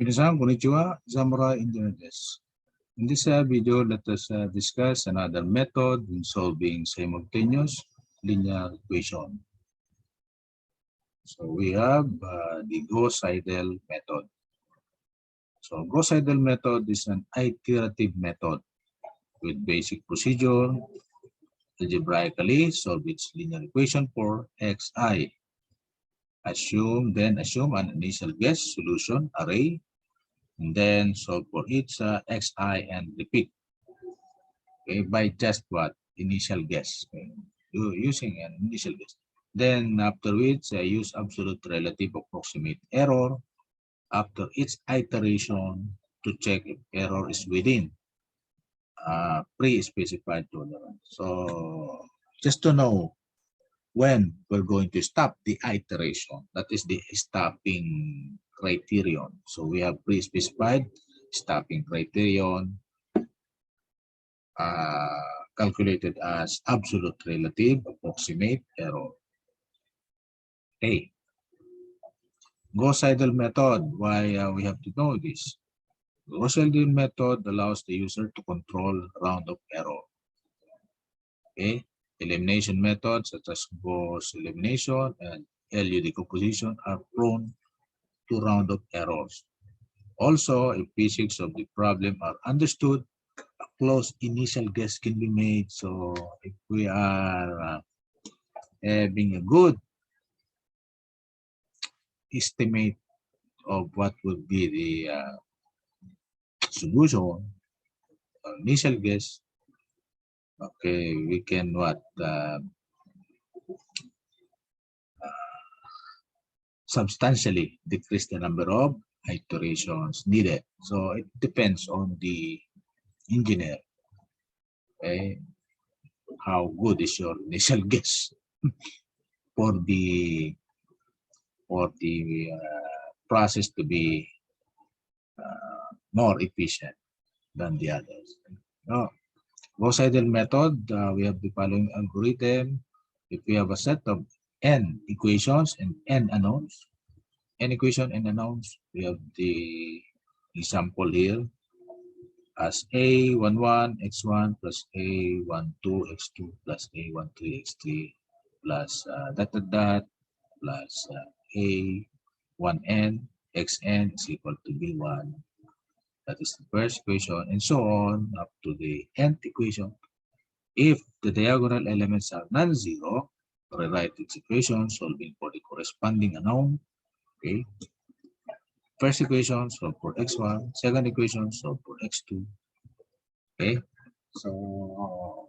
Minasan, konnichiwa, Zamurai Engineer desu. In this video, let us discuss another method in solving simultaneous linear equation. So we have the Gauss-Seidel method. So Gauss-Seidel method is an iterative method with basic procedure, algebraically solve its linear equation for xi. Assume an initial guess solution array, and then solve for each xi and repeat. Okay, by just what? Initial guess. Okay. Using an initial guess. Then after which use absolute relative approximate error after each iteration to check if error is within pre-specified tolerance. So just to know when we're going to stop the iteration, that is the stopping criterion. So we have pre-specified stopping criterion calculated as absolute relative approximate error. Okay. Gauss-Seidel method, why we have to know this? Gauss-Seidel method allows the user to control round of error. Okay. Elimination methods such as Gauss elimination and LU decomposition are prone to round of errors. Also, if physics of the problem are understood, a close initial guess can be made. So if we are having a good estimate of what would be the solution, initial guess, okay, we can substantially decrease the number of iterations needed. So it depends on the engineer. Okay, how good is your initial guess for the process to be more efficient than the others. Gauss-Seidel method, we have the following algorithm. If we have a set of n equations and n unknowns, n equation and unknowns, we have the example here as a11 x1 plus a12 x2 plus a13 x3 plus plus a1n xn is equal to b1. That is the first equation, and so on up to the nth equation. If the diagonal elements are non-zero, rewrite its equation solving for the corresponding unknown. Okay. First equation solve for x1, second equation solve for x2. Okay. So,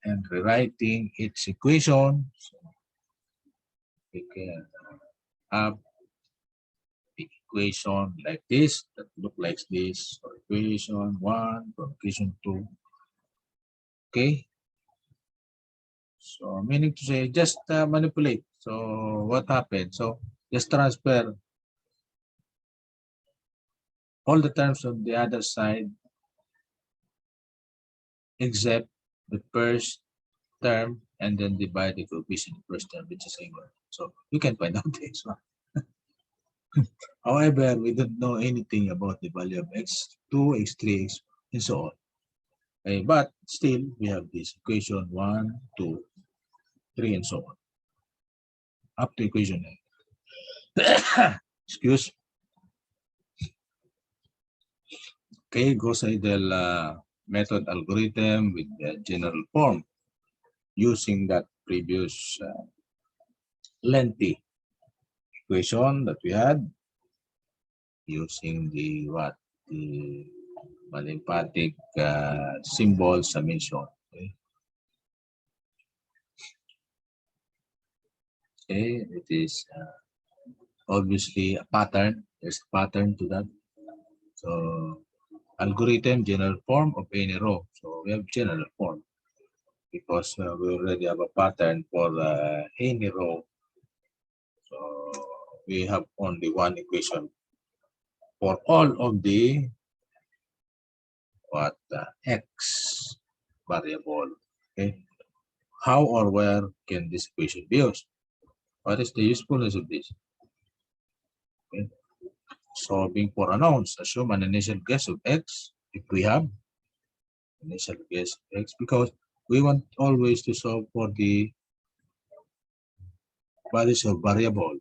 and rewriting its equation, so we can have the equation like this that look like this. So equation 1 from equation 2. Okay. So meaning to say just manipulate. So what happened? So just transfer all the terms on the other side except the first term and then divide the coefficient first term, which is A1. So you can find out this one. However, we don't know anything about the value of x2, x3, x, and so on. Okay, but still, we have this equation 1, 2, 3, and so on. Up to equation 8. Excuse. Okay, Gauss-Seidel method algorithm with the general form using that previous lengthy equation that we had using the mathematic symbol summation. Okay. Okay, it is obviously a pattern. There's a pattern to that. So algorithm general form of any row. So we have general form because we already have a pattern for any row. So we have only one equation for all of the x variable. Okay, how or where can this equation be used? What is the usefulness of this? Okay. solving for unknowns. Assume an initial guess of x, if we have initial guess of x, because we want always to solve for the values of variable.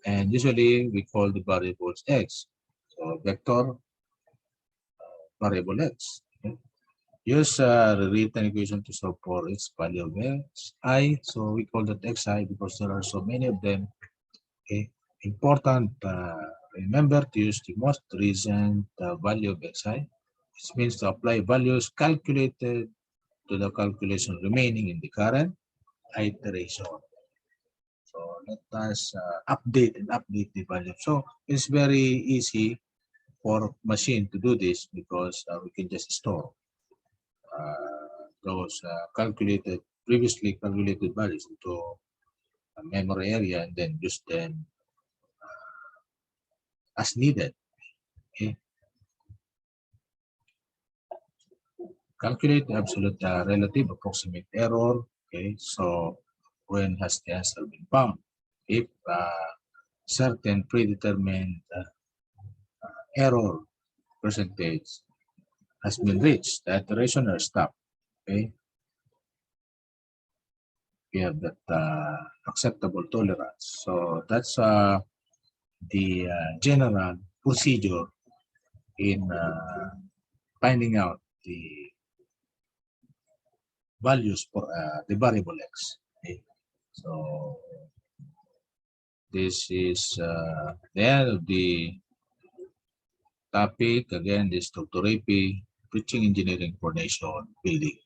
And usually we call the variables x. So vector variable x. Okay. Use rewritten equation to solve for its value of xi. So we call that xi because there are so many of them. Okay. Important, remember to use the most recent value of xi, which means to apply values calculated to the calculation remaining in the current iteration. So let us update the value. So it's very easy for machine to do this because we can just store those previously calculated values into a memory area and then use them as needed. Okay. Calculate the absolute relative approximate error. Okay, so when has the answer been found? If certain predetermined error percentage has been reached, the iteration are stopped. Okay, we have that acceptable tolerance. So that's the general procedure in finding out the values for the variable x. Okay. So this is the end of the topic. Again, this is Dr. DrEYPEI, Teaching Engineering for Nation Building.